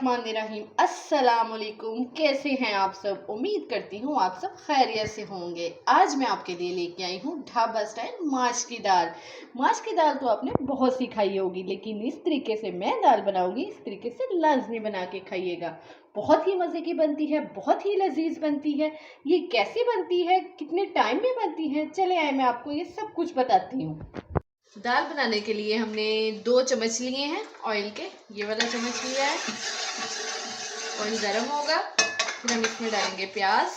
बिस्मिल्लाहिर्रहमानिर्रहीम। अस्सलाम वालेकुम। कैसे हैं आप सब? उम्मीद करती हूँ आप सब खैरियत से होंगे। आज मैं आपके लिए लेके आई हूँ ढाबा स्टाइल माश की दाल। माश की दाल तो आपने बहुत सी खाई होगी, लेकिन इस तरीके से मैं दाल बनाऊंगी, इस तरीके से लाजमी बना के खाइएगा। बहुत ही मज़े की बनती है, बहुत ही लजीज बनती है। ये कैसे बनती है, कितने टाइम में बनती है, चले आए मैं आपको ये सब कुछ बताती हूँ। दाल बनाने के लिए हमने 2 चम्मच लिए हैं ऑयल के। ये वाला चम्मच लिया है। ऑयल गर्म होगा, फिर हम इसमें डालेंगे प्याज।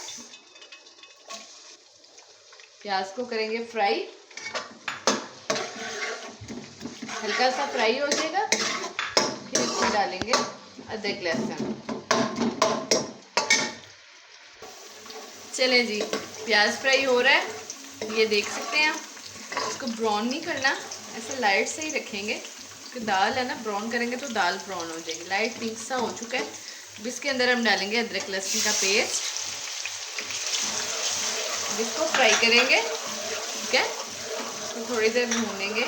प्याज को करेंगे फ्राई, हल्का सा फ्राई हो जाएगा। फिर इसमें डालेंगे अदरक लहसुन। चलें जी, प्याज फ्राई हो रहा है, ये देख सकते हैं आप। इसको ब्राउन नहीं करना, ऐसे लाइट से ही रखेंगे, क्योंकि दाल है ना, ब्राउन करेंगे तो दाल ब्राउन हो जाएगी। लाइट पिंक सा हो चुका है। अब इसके अंदर हम डालेंगे अदरक लहसुन का पेस्ट। इसको फ्राई करेंगे, ठीक है, तो थोड़ी देर भूनेंगे।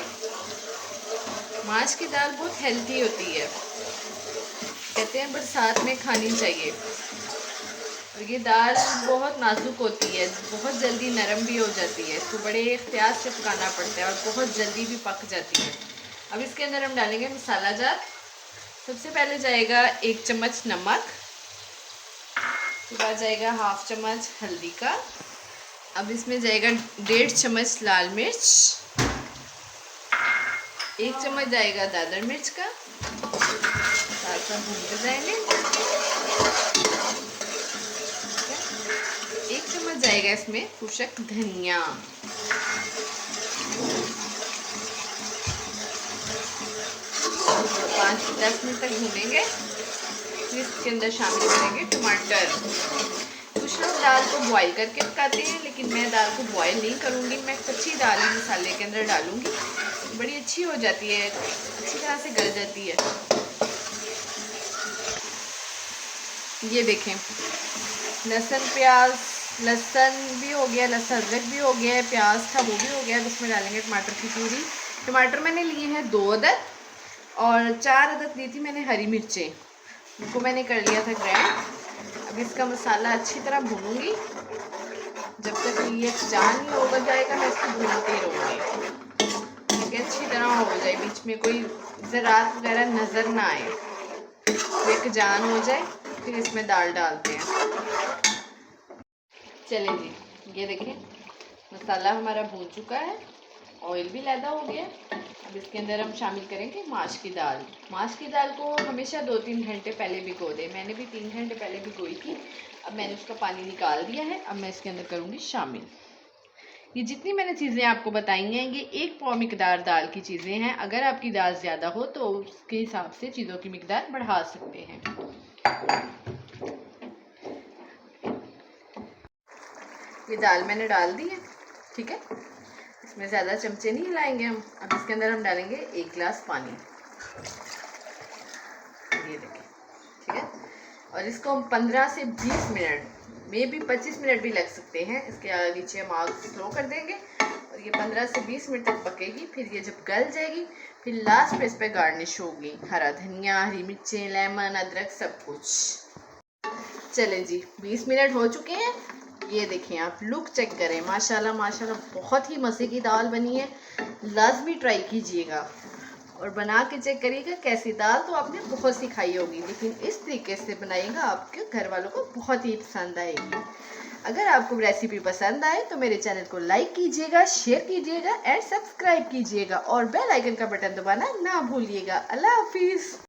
माश की दाल बहुत हेल्दी होती है, कहते हैं बरसात में खानी चाहिए। और ये दाल बहुत नाजुक होती है, बहुत जल्दी नरम भी हो जाती है, इसको बड़े एहतियात से पकाना पड़ता है और बहुत जल्दी भी पक जाती है। अब इसके अंदर हम डालेंगे मसाला जार। सबसे पहले जाएगा 1 चम्मच नमक, फिर बाद जाएगा 1/2 चम्मच हल्दी का। अब इसमें जाएगा 1.5 चम्मच लाल मिर्च, 1 चम्मच जाएगा दादर मिर्च का। साथ साथ भूनते जाएंगे। 1 चम्मच जाएगा इसमें खुशक धनिया। 5 से 10 मिनट तक भूनेंगे। फिर इसके अंदर शामिल करेंगे टमाटर। कुछ लोग दाल को बॉईल करके पकाते हैं, लेकिन मैं दाल को बॉईल नहीं करूँगी। मैं कच्ची दाल ही मसाले के अंदर डालूँगी, बड़ी अच्छी हो जाती है, अच्छी तरह से गल जाती है। ये देखें, लहसुन प्याज, लहसुन भी हो गया, लहसुन अदरक भी हो गया है, प्याज था वो भी हो गया। अब इसमें डालेंगे टमाटर की प्यूरी। टमाटर मैंने लिए हैं 2 अदद, और 4 अदद ली थी मैंने हरी मिर्चें, उनको मैंने कर लिया था ग्राइंड। अब इसका मसाला अच्छी तरह भूनूंगी, जब तक ये जान नहीं होगा जाएगा, मैं इसको भूनती रहूँगी कि अच्छी तरह हो जाए, बीच में कोई ज़रात वगैरह नज़र ना आए, एक जान हो जाए। फिर इसमें दाल डालते हैं। चलें जी, ये देखें मसाला हमारा भून चुका है, ऑयल भी लैदा हो गया। अब इसके अंदर हम शामिल करेंगे माश की दाल। माश की दाल को हमेशा 2-3 घंटे पहले भिगो दें। मैंने भी 3 घंटे पहले भिगोई थी। अब मैंने उसका पानी निकाल दिया है। अब मैं इसके अंदर करूँगी शामिल। ये जितनी मैंने चीज़ें आपको बताई हैं, ये 1 पाव मिकदार दाल की चीज़ें हैं। अगर आपकी दाल ज़्यादा हो तो उसके हिसाब से चीज़ों की मिकदार बढ़ा सकते हैं। ये दाल मैंने डाल दी है, ठीक है। इसमें ज़्यादा चमचे नहीं हिलाएंगे हम। अब इसके अंदर हम डालेंगे 1 गिलास पानी, ये देखें, ठीक है। और इसको हम 15 से 20 मिनट, मे भी 25 मिनट भी लग सकते हैं, इसके नीचे हम आग स्लो कर देंगे और ये 15 से 20 मिनट तक पकेगी। फिर ये जब गल जाएगी, फिर लास्ट पे इस पर गार्निश होगी, हरा धनिया, हरी मिर्चें, लेमन, अदरक, सब कुछ। चलें जी, 20 मिनट हो चुके हैं। ये देखें, आप लुक चेक करें, माशाल्लाह माशाल्लाह बहुत ही मज़े की दाल बनी है। लाजमी ट्राई कीजिएगा और बना के चेक करिएगा कैसी। दाल तो आपने बहुत सी खाई होगी, लेकिन इस तरीके से बनाइएगा, आपके घर वालों को बहुत ही पसंद आएगी। अगर आपको रेसिपी पसंद आए तो मेरे चैनल को लाइक कीजिएगा, शेयर कीजिएगा एंड सब्सक्राइब कीजिएगा, और बेल आइकन का बटन दबाना ना भूलिएगा। अल्लाह हाफिज़।